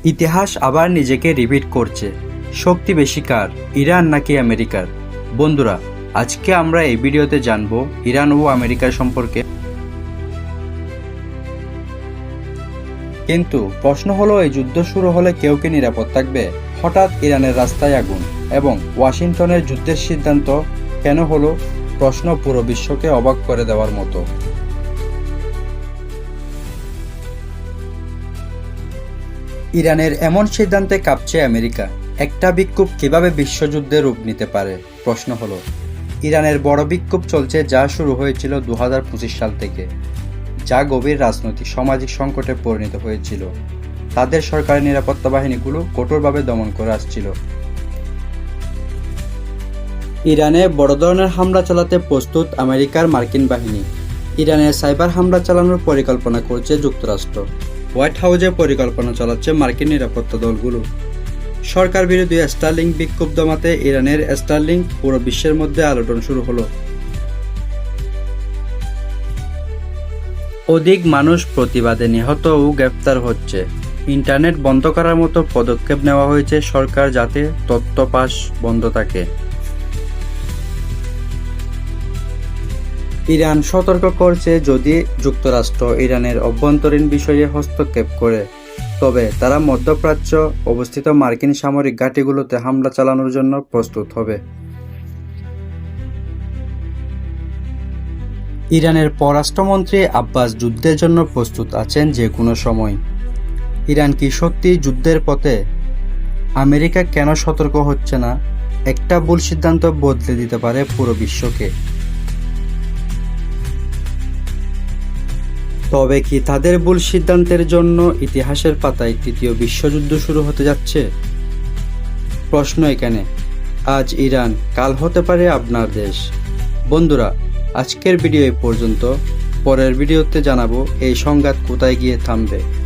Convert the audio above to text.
ইতিহাস আবার নিজেকে রিপিট করছে। শক্তি বেশি কার, ইরান নাকি আমেরিকার? বন্ধুরা, আজকে আমরা এই ভিডিওতে জানব ইরান ও আমেরিকার সম্পর্কে। কিন্তু প্রশ্ন হলো, এই যুদ্ধ শুরু হলে কেউ কি নিরাপদ থাকবে? হঠাৎ ইরানের রাস্তায় আগুন এবং ওয়াশিংটনের যুদ্ধের সিদ্ধান্ত কেন হলো? প্রশ্ন পুরো বিশ্বকে অবাক করে দেওয়ার মতো। ইরানের এমন সিদ্ধান্তে কাঁপছে আমেরিকা। একটা বিক্ষোভ কিভাবে বিশ্বযুদ্ধের রূপ নিতে পারে? প্রশ্ন হলো, ইরানের বড় বিক্ষোভ চলছে, যা শুরু হয়েছিল 2025 সাল থেকে, যা গভীর রাজনৈতিক সামাজিক সংকটে পরিণত হয়েছিল। তাদের সরকারের নিরাপত্তা বাহিনীগুলো কঠোরভাবে দমন করে আসছিল। ইরানে বড় ধরনের হামলা চালাতে প্রস্তুত আমেরিকার মার্কিন বাহিনী। ইরানে সাইবার হামলা চালানোর পরিকল্পনা করছে যুক্তরাষ্ট্র। হোয়াইট হাউসে পরিকল্পনা চালাচ্ছে মার্কিন নিরাপত্তা দলগুলো। সরকার বিরোধী স্টারলিংক বিক্ষোভ দমাতে ইরানের স্টারলিংক পুরো বিশ্বের মধ্যে আলোড়ন শুরু হলো। অধিক মানুষ প্রতিবাদে নিহত ও গ্রেপ্তার হচ্ছে। ইন্টারনেট বন্ধ করার মতো পদক্ষেপ নেওয়া হয়েছে সরকার, যাতে তথ্য পাস বন্ধ থাকে। ইরান সতর্ক করছে, যদি যুক্তরাষ্ট্র ইরানের অভ্যন্তরীণ বিষয়ে হস্তক্ষেপ করে, তবে তারা মধ্যপ্রাচ্য অবস্থিত মার্কিন সামরিক ঘাঁটিগুলোতে হামলা চালানোর জন্য প্রস্তুত হবে। ইরানের পররাষ্ট্রমন্ত্রী আব্বাস যুদ্ধের জন্য প্রস্তুত আছেন যে কোনো সময়। ইরান কি সত্যি যুদ্ধের পথে? আমেরিকা কেন সতর্ক হচ্ছে না? একটা ভুল সিদ্ধান্ত বদলে দিতে পারে পুরো বিশ্বকে। তবে কি তাদের ভুল সিদ্ধান্তের জন্য ইতিহাসের পাতায় তৃতীয় বিশ্বযুদ্ধ শুরু হতে যাচ্ছে? প্রশ্ন এখানে। আজ ইরান, কাল হতে পারে আপনার দেশ। বন্ধুরা, আজকের ভিডিও এই পর্যন্ত। পরের ভিডিওতে জানাবো এই সংঘাত কোথায় গিয়ে থামবে।